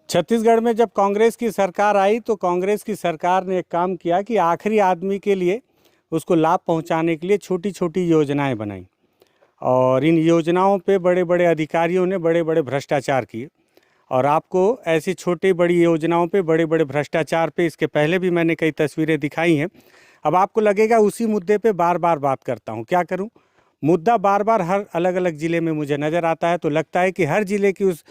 छत्तीसगढ़ में जब कांग्रेस की सरकार आई तो कांग्रेस की सरकार ने एक काम किया कि आखिरी आदमी के लिए उसको लाभ पहुंचाने के लिए छोटी छोटी योजनाएं बनाई और इन योजनाओं पे बड़े बड़े अधिकारियों ने बड़े बड़े भ्रष्टाचार किए। और आपको ऐसी छोटी बड़ी योजनाओं पे बड़े बड़े भ्रष्टाचार पे इसके पहले भी मैंने कई तस्वीरें दिखाई हैं। अब आपको लगेगा उसी मुद्दे पे बार बार बात करता हूँ, क्या करूँ। मुद्दा बार बार हर अलग अलग ज़िले में मुझे नज़र आता है तो लगता है कि हर ज़िले की उस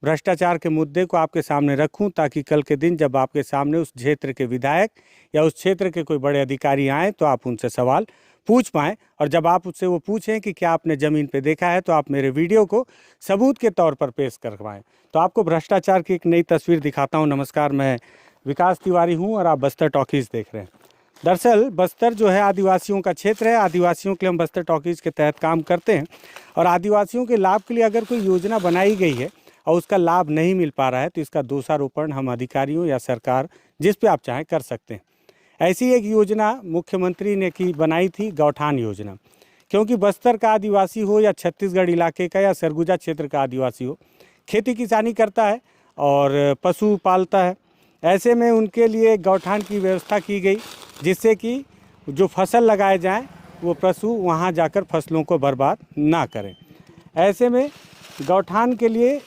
भ्रष्टाचार के मुद्दे को आपके सामने रखूं ताकि कल के दिन जब आपके सामने उस क्षेत्र के विधायक या उस क्षेत्र के कोई बड़े अधिकारी आएँ तो आप उनसे सवाल पूछ पाएँ। और जब आप उससे वो पूछें कि क्या आपने ज़मीन पे देखा है तो आप मेरे वीडियो को सबूत के तौर पर पेश करवाएं। तो आपको भ्रष्टाचार की एक नई तस्वीर दिखाता हूँ। नमस्कार, मैं विकास तिवारी हूँ और आप बस्तर टॉकीज़ देख रहे हैं। दरअसल बस्तर जो है आदिवासियों का क्षेत्र है। आदिवासियों के लिए हम बस्तर टॉकीज़ के तहत काम करते हैं और आदिवासियों के लाभ के लिए अगर कोई योजना बनाई गई है और उसका लाभ नहीं मिल पा रहा है तो इसका दोषारोपण हम अधिकारियों या सरकार जिस पे आप चाहें कर सकते हैं। ऐसी एक योजना मुख्यमंत्री ने बनाई थी, गौठान योजना। क्योंकि बस्तर का आदिवासी हो या छत्तीसगढ़ इलाके का या सरगुजा क्षेत्र का आदिवासी हो, खेती किसानी करता है और पशु पालता है। ऐसे में उनके लिए गौठान की व्यवस्था की गई जिससे कि जो फसल लगाए जाएं वो पशु वहां जाकर फसलों को बर्बाद ना करें। ऐसे में गौठान के लिए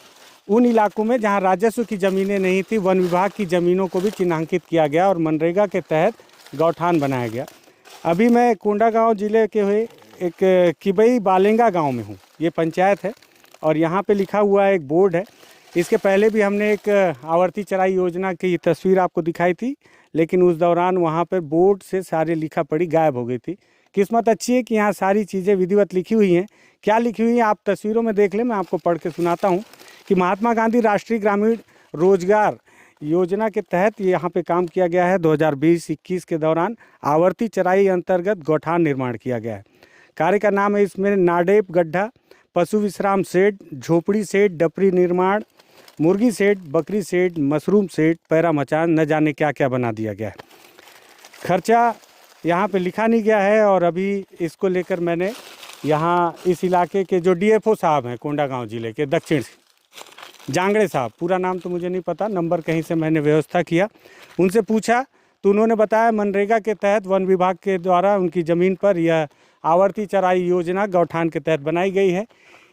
उन इलाकों में जहां राजस्व की ज़मीनें नहीं थी, वन विभाग की ज़मीनों को भी चिन्हांकित किया गया और मनरेगा के तहत गौठान बनाया गया। अभी मैं कोंडागांव ज़िले के हुए एक किबई बालेंगा गांव में हूं। ये पंचायत है और यहाँ पे लिखा हुआ एक बोर्ड है। इसके पहले भी हमने एक आवर्ती चराई योजना की तस्वीर आपको दिखाई थी, लेकिन उस दौरान वहाँ पर बोर्ड से सारे लिखा पढ़ी गायब हो गई थी। किस्मत अच्छी है कि यहाँ सारी चीज़ें विधिवत लिखी हुई हैं। क्या लिखी हुई हैं आप तस्वीरों में देख लें, मैं आपको पढ़ के सुनाता हूँ कि महात्मा गांधी राष्ट्रीय ग्रामीण रोजगार योजना के तहत यहाँ पे काम किया गया है। 2020-21 के दौरान आवर्ती चराई अंतर्गत गौठान निर्माण किया गया है। कार्य का नाम है इसमें नाडेप गड्ढा, पशु विश्राम शेड, झोपड़ी शेड, डपरी निर्माण, मुर्गी शेड, बकरी शेड, मशरूम शेड, पैरा मचान, न जाने क्या क्या बना दिया गया है। खर्चा यहाँ पे लिखा नहीं गया है और अभी इसको लेकर मैंने यहाँ इस इलाके के जो DFO साहब हैं कोंडागांव ज़िले के दक्षिण जांगड़े साहब, पूरा नाम तो मुझे नहीं पता, नंबर कहीं से मैंने व्यवस्था किया, उनसे पूछा तो उन्होंने बताया मनरेगा के तहत वन विभाग के द्वारा उनकी ज़मीन पर यह आवर्ती चराई योजना गौठान के तहत बनाई गई है।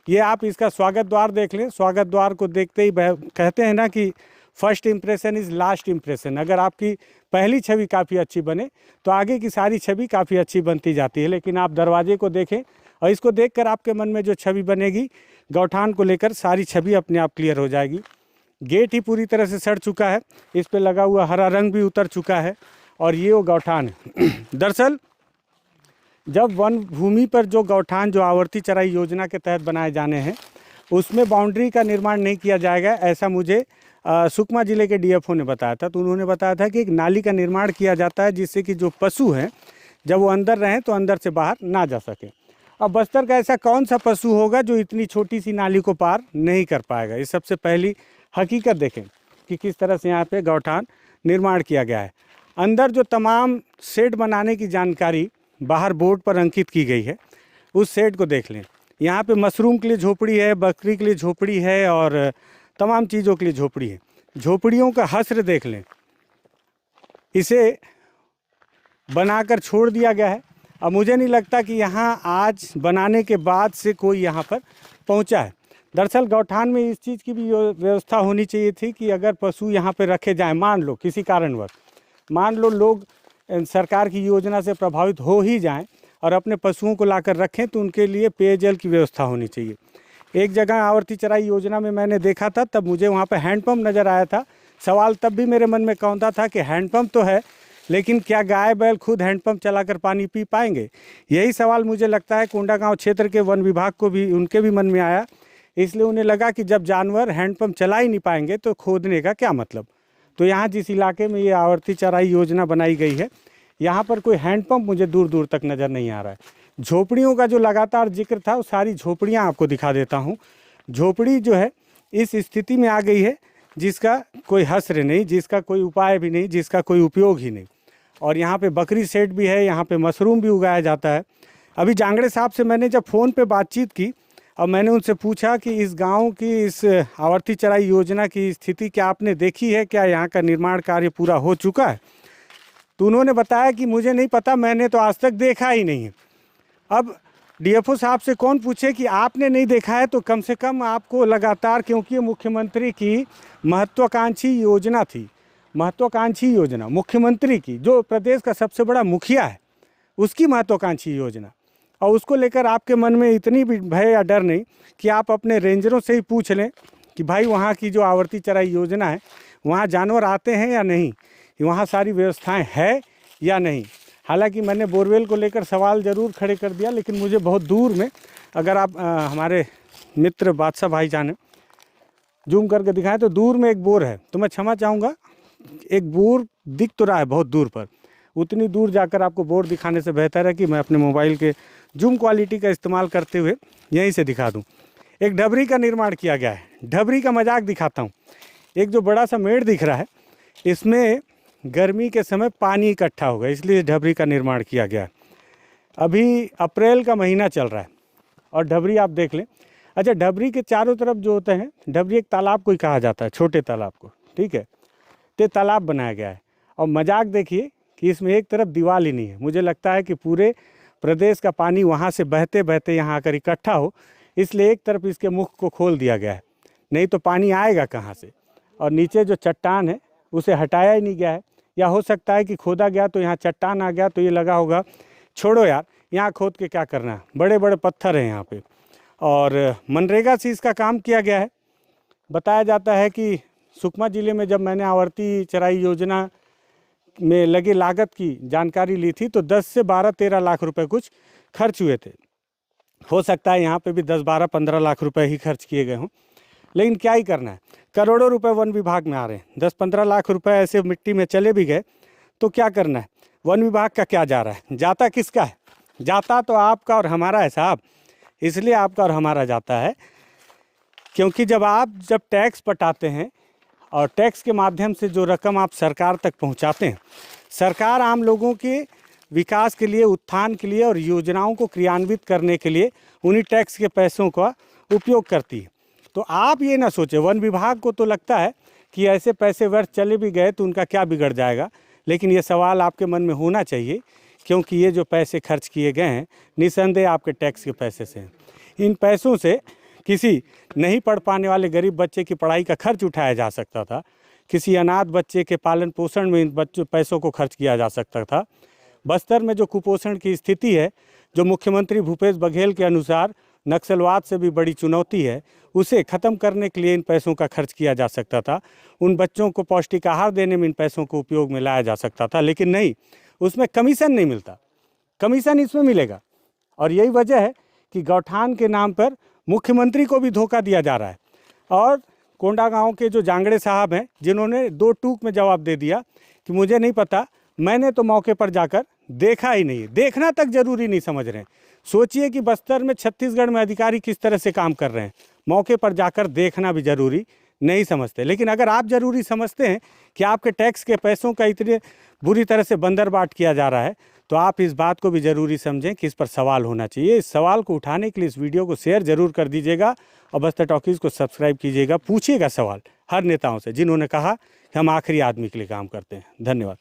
ये आप इसका स्वागत द्वार देख लें। स्वागत द्वार को देखते ही कहते हैं ना कि first impression is last impression. अगर आपकी पहली छवि काफ़ी अच्छी बने तो आगे की सारी छवि काफ़ी अच्छी बनती जाती है। लेकिन आप दरवाजे को देखें और इसको देखकर आपके मन में जो छवि बनेगी गौठान को लेकर सारी छवि अपने आप क्लियर हो जाएगी। गेट ही पूरी तरह से सड़ चुका है, इस पे लगा हुआ हरा रंग भी उतर चुका है और ये वो गौठान है। दरअसल जब वन भूमि पर जो गौठान जो आवर्ती चराई योजना के तहत बनाए जाने हैं उसमें बाउंड्री का निर्माण नहीं किया जाएगा, ऐसा मुझे सुकमा ज़िले के DFO ने बताया था। तो उन्होंने बताया था कि एक नाली का निर्माण किया जाता है जिससे कि जो पशु हैं जब वो अंदर रहें तो अंदर से बाहर ना जा सके। अब बस्तर का ऐसा कौन सा पशु होगा जो इतनी छोटी सी नाली को पार नहीं कर पाएगा। इस सबसे पहली हकीकत देखें कि किस तरह से यहाँ पे गौठान निर्माण किया गया है। अंदर जो तमाम शेड बनाने की जानकारी बाहर बोर्ड पर अंकित की गई है उस शेड को देख लें। यहाँ पे मशरूम के लिए झोपड़ी है, बकरी के लिए झोपड़ी है और तमाम चीज़ों के लिए झोपड़ी है। झोपड़ियों का हस्र देख लें, इसे बनाकर छोड़ दिया गया है। अब मुझे नहीं लगता कि यहाँ आज बनाने के बाद से कोई यहाँ पर पहुँचा है। दरअसल गौठान में इस चीज़ की भी व्यवस्था होनी चाहिए थी कि अगर पशु यहाँ पर रखे जाएं, मान लो किसी कारणवश, मान लो लोग सरकार की योजना से प्रभावित हो ही जाएं और अपने पशुओं को लाकर रखें तो उनके लिए पेयजल की व्यवस्था होनी चाहिए। एक जगह आवर्ती चराई योजना में मैंने देखा था, तब मुझे वहाँ पर हैंडपम्प नज़र आया था। सवाल तब भी मेरे मन में कौंधा था कि हैंडपम्प तो है लेकिन क्या गाय बैल खुद हैंडपम्प चलाकर पानी पी पाएंगे। यही सवाल मुझे लगता है कोंडागांव क्षेत्र के वन विभाग को भी, उनके भी मन में आया। इसलिए उन्हें लगा कि जब जानवर हैंडपम्प चला ही नहीं पाएंगे तो खोदने का क्या मतलब। तो यहाँ जिस इलाके में ये आवर्ती चराई योजना बनाई गई है यहाँ पर कोई हैंडपम्प मुझे दूर दूर तक नज़र नहीं आ रहा है। झोपड़ियों का जो लगातार जिक्र था वो सारी झोपड़ियाँ आपको दिखा देता हूँ। झोपड़ी जो है इस स्थिति में आ गई है जिसका कोई हस्र नहीं, जिसका कोई उपाय भी नहीं, जिसका कोई उपयोग ही नहीं। और यहाँ पे बकरी शेड भी है, यहाँ पे मशरूम भी उगाया जाता है। अभी जांगड़े साहब से मैंने जब फ़ोन पे बातचीत की अब मैंने उनसे पूछा कि इस गांव की इस आवर्ती चराई योजना की स्थिति क्या आपने देखी है, क्या यहाँ का निर्माण कार्य पूरा हो चुका है? तो उन्होंने बताया कि मुझे नहीं पता, मैंने तो आज तक देखा ही नहीं है। अब डीएफओ साहब से कौन पूछे कि आपने नहीं देखा है, तो कम से कम आपको लगातार, क्योंकि ये मुख्यमंत्री की महत्वाकांक्षी योजना थी, महत्वाकांक्षी योजना मुख्यमंत्री की, जो प्रदेश का सबसे बड़ा मुखिया है, उसकी महत्वाकांक्षी योजना, और उसको लेकर आपके मन में इतनी भी भय या डर नहीं कि आप अपने रेंजरों से ही पूछ लें कि भाई वहाँ की जो आवर्ती चराई योजना है, वहाँ जानवर आते हैं या नहीं, वहाँ सारी व्यवस्थाएं है या नहीं। हालांकि मैंने बोरवेल को लेकर सवाल ज़रूर खड़े कर दिया, लेकिन मुझे बहुत दूर में, अगर आप हमारे मित्र बादशाह भाई जाने जूम करके दिखाएं तो दूर में एक बोर है, तो मैं क्षमा चाहूँगा, एक बोर दिख तो रहा है बहुत दूर पर, उतनी दूर जाकर आपको बोर दिखाने से बेहतर है कि मैं अपने मोबाइल के जूम क्वालिटी का इस्तेमाल करते हुए यहीं से दिखा दूं। एक ढबरी का निर्माण किया गया है, ढबरी का मजाक दिखाता हूं। एक जो बड़ा सा मेड़ दिख रहा है, इसमें गर्मी के समय पानी इकट्ठा होगा, इसलिए ढबरी का निर्माण किया गया है। अभी अप्रैल का महीना चल रहा है और ढबरी आप देख लें। अच्छा, ढबरी के चारों तरफ जो होते हैं, ढबरी एक तालाब को ही कहा जाता है, छोटे तालाब को, ठीक है, तो तालाब बनाया गया है। और मजाक देखिए कि इसमें एक तरफ दीवार ही नहीं है। मुझे लगता है कि पूरे प्रदेश का पानी वहाँ से बहते बहते यहाँ आकर इकट्ठा हो, इसलिए एक तरफ इसके मुख को खोल दिया गया है, नहीं तो पानी आएगा कहाँ से। और नीचे जो चट्टान है उसे हटाया ही नहीं गया है, या हो सकता है कि खोदा गया तो यहाँ चट्टान आ गया तो ये लगा होगा छोड़ो यार, यहाँ खोद के क्या करना है, बड़े बड़े पत्थर हैं यहाँ पे। और मनरेगा से इसका काम किया गया है। बताया जाता है कि सुकमा ज़िले में जब मैंने आवर्ती चराई योजना में लगे लागत की जानकारी ली थी तो 10 से 12-13 लाख रुपए कुछ खर्च हुए थे। हो सकता है यहाँ पे भी 10-12-15 लाख रुपए ही खर्च किए गए हों, लेकिन क्या ही करना है, करोड़ों रुपए वन विभाग में आ रहे हैं। 10-15 लाख रुपए ऐसे मिट्टी में चले भी गए तो क्या करना है, वन विभाग का क्या जा रहा है, जाता किसका है? जाता तो आपका और हमारा है साहब। इसलिए आपका और हमारा जाता है क्योंकि जब टैक्स पटाते हैं और टैक्स के माध्यम से जो रकम आप सरकार तक पहुंचाते हैं, सरकार आम लोगों के विकास के लिए, उत्थान के लिए और योजनाओं को क्रियान्वित करने के लिए उन्हीं टैक्स के पैसों का उपयोग करती है। तो आप ये ना सोचें, वन विभाग को तो लगता है कि ऐसे पैसे व्यर्थ चले भी गए तो उनका क्या बिगड़ जाएगा, लेकिन ये सवाल आपके मन में होना चाहिए क्योंकि ये जो पैसे खर्च किए गए हैं निस्संदेह आपके टैक्स के पैसे से हैं। इन पैसों से किसी नहीं पढ़ पाने वाले गरीब बच्चे की पढ़ाई का खर्च उठाया जा सकता था, किसी अनाथ बच्चे के पालन पोषण में इन पैसों को खर्च किया जा सकता था। बस्तर में जो कुपोषण की स्थिति है, जो मुख्यमंत्री भूपेश बघेल के अनुसार नक्सलवाद से भी बड़ी चुनौती है, उसे ख़त्म करने के लिए इन पैसों का खर्च किया जा सकता था। उन बच्चों को पौष्टिक आहार देने में इन पैसों को उपयोग में लाया जा सकता था, लेकिन नहीं, उसमें कमीशन नहीं मिलता। कमीशन इसमें मिलेगा और यही वजह है कि गौठान के नाम पर मुख्यमंत्री को भी धोखा दिया जा रहा है। और कोंडागांव के जो जांगड़े साहब हैं, जिन्होंने 2 टूक में जवाब दे दिया कि मुझे नहीं पता, मैंने तो मौके पर जाकर देखा ही नहीं। देखना तक जरूरी नहीं समझ रहे हैं। सोचिए कि बस्तर में, छत्तीसगढ़ में अधिकारी किस तरह से काम कर रहे हैं, मौके पर जाकर देखना भी जरूरी नहीं समझते। लेकिन अगर आप जरूरी समझते हैं कि आपके टैक्स के पैसों का इतने बुरी तरह से बंदरबाट किया जा रहा है, तो आप इस बात को भी ज़रूरी समझें कि इस पर सवाल होना चाहिए। इस सवाल को उठाने के लिए इस वीडियो को शेयर ज़रूर कर दीजिएगा और बस्तर टॉकीज़ को सब्सक्राइब कीजिएगा। पूछिएगा सवाल हर नेताओं से जिन्होंने कहा कि हम आखिरी आदमी के लिए काम करते हैं। धन्यवाद।